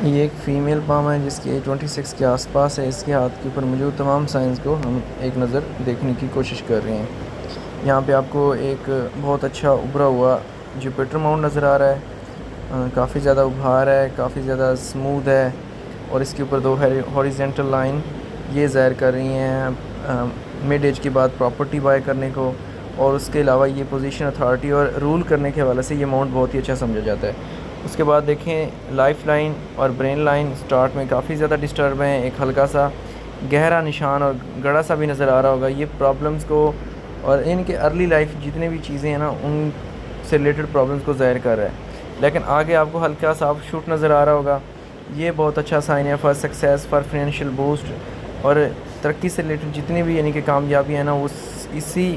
یہ ایک female palm ہے جس کی ایج 26 کے آس پاس ہے۔ اس کے ہاتھ کے اوپر موجود تمام سائنس کو ہم ایک نظر دیکھنے کی کوشش کر رہے ہیں۔ یہاں پہ آپ کو ایک بہت اچھا ابھرا ہوا جوپیٹر ماؤنٹ نظر آ رہا ہے۔ کافی زیادہ ابھار ہے، کافی زیادہ اسموتھ ہے، اور اس کے اوپر دو ہاریزونٹل لائن یہ ظاہر کر رہی ہیں مڈ ایج کے بعد پراپرٹی بائی کرنے کو، اور اس کے علاوہ یہ پوزیشن اتھارٹی اور رول کرنے کے حوالے سے یہ ماؤنٹ بہت ہی اچھا سمجھا جاتا ہے۔ اس کے بعد دیکھیں لائف لائن اور برین لائن سٹارٹ میں کافی زیادہ ڈسٹرب ہیں، ایک ہلکا سا گہرا نشان اور گڑا سا بھی نظر آ رہا ہوگا۔ یہ پرابلمس کو اور ان کے ارلی لائف جتنے بھی چیزیں ہیں نا ان سے ریلیٹڈ پرابلمس کو ظاہر کر رہا ہے، لیکن آگے آپ کو ہلکا سا آف شوٹ نظر آ رہا ہوگا۔ یہ بہت اچھا سائن ہے for success, for financial boost, اور ترقی سے ریلیٹڈ جتنی بھی یعنی کہ کامیابی ہے نا وہ اسی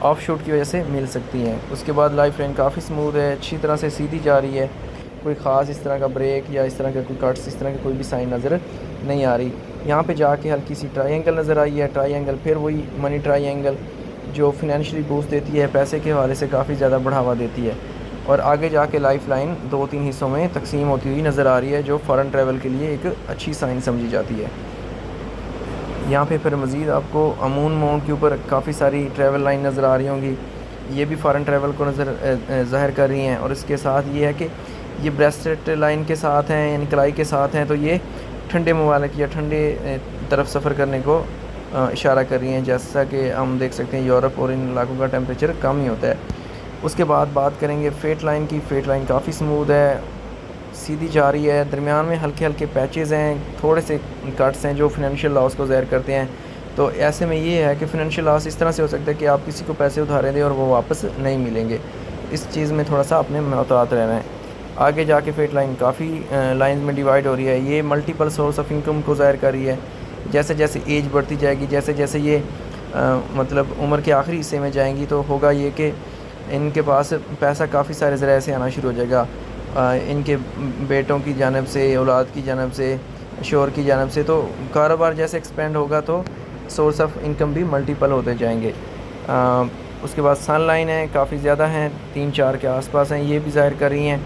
آف شوٹ کی وجہ سے مل سکتی ہیں۔ اس کے بعد لائف لائن کافی اسموتھ ہے، اچھی طرح سے سیدھی جا رہی ہے، کوئی خاص اس طرح کا بریک یا اس طرح کا کوئی کٹس اس طرح کی کوئی بھی سائن نظر نہیں آ رہی۔ یہاں پہ جا کے ہلکی سی ٹرائی اینگل نظر آئی ہے، ٹرائی اینگل پھر وہی منی ٹرائی اینگل جو فائنینشلی بوسٹ دیتی ہے، پیسے کے حوالے سے کافی زیادہ بڑھاوا دیتی ہے، اور آگے جا کے لائف لائن 2-3 حصوں میں تقسیم ہوتی ہوئی نظر آ رہی ہے جو فارن ٹریول کے لیے ایک اچھی سائن سمجھی جاتی ہے۔ یہاں پہ پھر مزید آپ کو امون ماؤنٹ کے اوپر کافی ساری ٹریول لائن نظر آ رہی ہوں گی، یہ بھی فارن ٹریول کو ظاہر کر رہی ہیں، اور اس کے ساتھ یہ ہے کہ یہ بریسٹ لائن کے ساتھ ہیں یعنی کلائی کے ساتھ ہیں، تو یہ ٹھنڈے ممالک یا ٹھنڈے طرف سفر کرنے کو اشارہ کر رہی ہیں، جیسا کہ ہم دیکھ سکتے ہیں یورپ اور ان علاقوں کا ٹیمپریچر کم ہی ہوتا ہے۔ اس کے بعد بات کریں گے فیٹ لائن کی۔ فیٹ لائن کافی اسموتھ ہے، سیدھی جا رہی ہے، درمیان میں ہلکے ہلکے پیچز ہیں، تھوڑے سے کٹس ہیں جو فائنینشیل لاس کو ظاہر کرتے ہیں۔ تو ایسے میں یہ ہے کہ فائنینشیل لاس اس طرح سے ہو سکتا ہے کہ آپ کسی کو پیسے ادھارے دیں اور وہ واپس نہیں ملیں گے، اس چیز میں تھوڑا سا اپنے محتاط رہنا ہے۔ آگے جا کے فیٹ لائن کافی لائنز میں ڈیوائڈ ہو رہی ہے، یہ ملٹیپل سورس آف انکم کو ظاہر کر رہی ہے۔ جیسے جیسے ایج بڑھتی جائے گی، جیسے جیسے یہ مطلب عمر کے آخری حصے میں جائیں گی، تو ہوگا یہ کہ ان کے پاس پیسہ کافی سارے ذرائع سے آنا شروع ہو جائے گا، ان کے بیٹوں کی جانب سے، اولاد کی جانب سے، شوہر کی جانب سے، تو کاروبار جیسے ایکسپینڈ ہوگا تو سورس آف انکم بھی ملٹیپل ہوتے جائیں گے۔ اس کے بعد سن لائن ہے، کافی زیادہ ہیں، 3-4 کے آس پاس ہیں، یہ بھی ظاہر کر رہی ہیں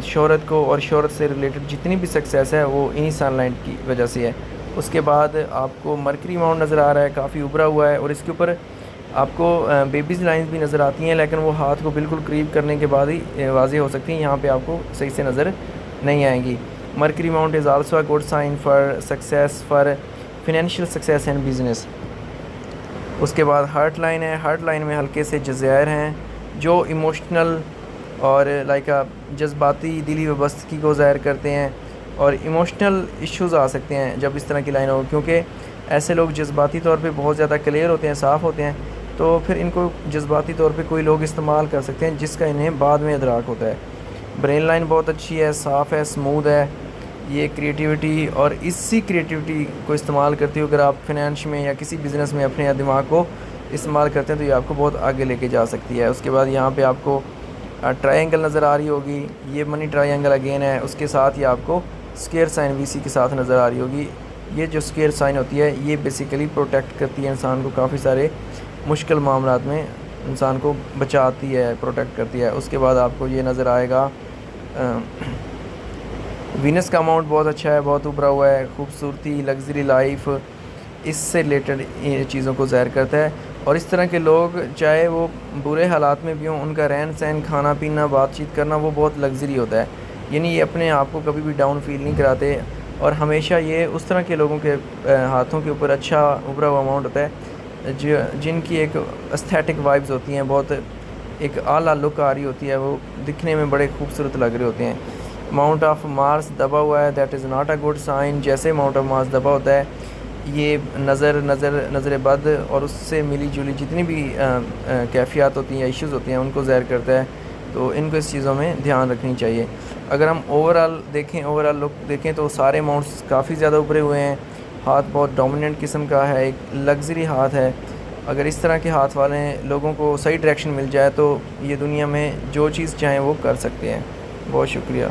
شہرت کو، اور شہرت سے ریلیٹڈ جتنی بھی سکسیس ہے وہ انہی سن لائن کی وجہ سے ہے۔ اس کے بعد آپ کو مرکری ماؤنٹ نظر آ رہا ہے، کافی ابھرا ہوا ہے، اور اس کے اوپر آپ کو بیبیز لائنز بھی نظر آتی ہیں، لیکن وہ ہاتھ کو بالکل قریب کرنے کے بعد ہی واضح ہو سکتی ہیں، یہاں پہ آپ کو صحیح سے نظر نہیں آئیں گی۔ Mercury mount is also a good sign for success, for financial success and business. اس کے بعد ہارٹ لائن ہے، ہارٹ لائن میں ہلکے سے جزائر ہیں جو ایموشنل اور جذباتی دلی وابستگی کو ظاہر کرتے ہیں، اور ایموشنل ایشوز آ سکتے ہیں جب اس طرح کی لائن ہو، کیونکہ ایسے لوگ جذباتی طور پہ بہت زیادہ کلیئر ہوتے ہیں، صاف ہوتے ہیں، تو پھر ان کو جذباتی طور پہ کوئی لوگ استعمال کر سکتے ہیں جس کا انہیں بعد میں ادراک ہوتا ہے۔ برین لائن بہت اچھی ہے، صاف ہے، اسموتھ ہے، یہ کریٹیوٹی اور اسی کریٹیوٹی کو استعمال کرتے ہوئے اگر آپ فائنینس میں یا کسی بزنس میں اپنے دماغ کو استعمال کرتے ہیں تو یہ آپ کو بہت آگے لے کے جا سکتی ہے۔ اس کے بعد یہاں پہ آپ کو ٹرائی اینگل نظر آ رہی ہوگی، یہ منی ٹرائی اینگل اگین ہے، اس کے ساتھ یہ آپ کو اسکیئر سائن وی سی کے ساتھ نظر آ رہی ہوگی۔ یہ جو اسکیئر سائن ہوتی ہے یہ بیسیکلی پروٹیکٹ کرتی ہے انسان کو، کافی سارے مشکل معاملات میں انسان کو بچاتی ہے، پروٹیکٹ کرتی ہے۔ اس کے بعد آپ کو یہ نظر آئے گا وینس کا اماؤنٹ بہت اچھا ہے، بہت ابھرا ہوا ہے، خوبصورتی، لگژری لائف، اس سے ریلیٹڈ چیزوں کو ظاہر کرتا ہے، اور اس طرح کے لوگ چاہے وہ برے حالات میں بھی ہوں، ان کا رہن سہن، کھانا پینا، بات چیت کرنا وہ بہت لگژری ہوتا ہے، یعنی یہ اپنے آپ کو کبھی بھی ڈاؤن فیل نہیں کراتے، اور ہمیشہ یہ اس طرح کے لوگوں کے ہاتھوں کے اوپر اچھا ابھرا ہوا اماؤنٹ ہوتا ہے جن کی ایک استھیٹک وائبز ہوتی ہیں، بہت ایک اعلیٰ لک آ رہی ہوتی ہے، وہ دکھنے میں بڑے خوبصورت لگ رہے ہوتے ہیں۔ ماؤنٹ آف مارس دبا ہوا ہے، that is not a good sign. جیسے ماؤنٹ آف مارس دبا ہوتا ہے یہ نظر بد اور اس سے ملی جلی جتنی بھی کیفیات ہوتی ہیں، ایشوز ہوتی ہیں، ان کو ظاہر کرتا ہے، تو ان کو اس چیزوں میں دھیان رکھنی چاہیے۔ اگر ہم اوور آل لک دیکھیں تو سارے ماؤنٹس کافی زیادہ ابھرے ہوئے ہیں، ہاتھ بہت ڈومیننٹ قسم کا ہے، ایک لگژری ہاتھ ہے۔ اگر اس طرح کے ہاتھ والے لوگوں کو صحیح ڈائریکشن مل جائے تو یہ دنیا میں جو چیز چاہیں وہ کر سکتے ہیں۔ بہت شکریہ۔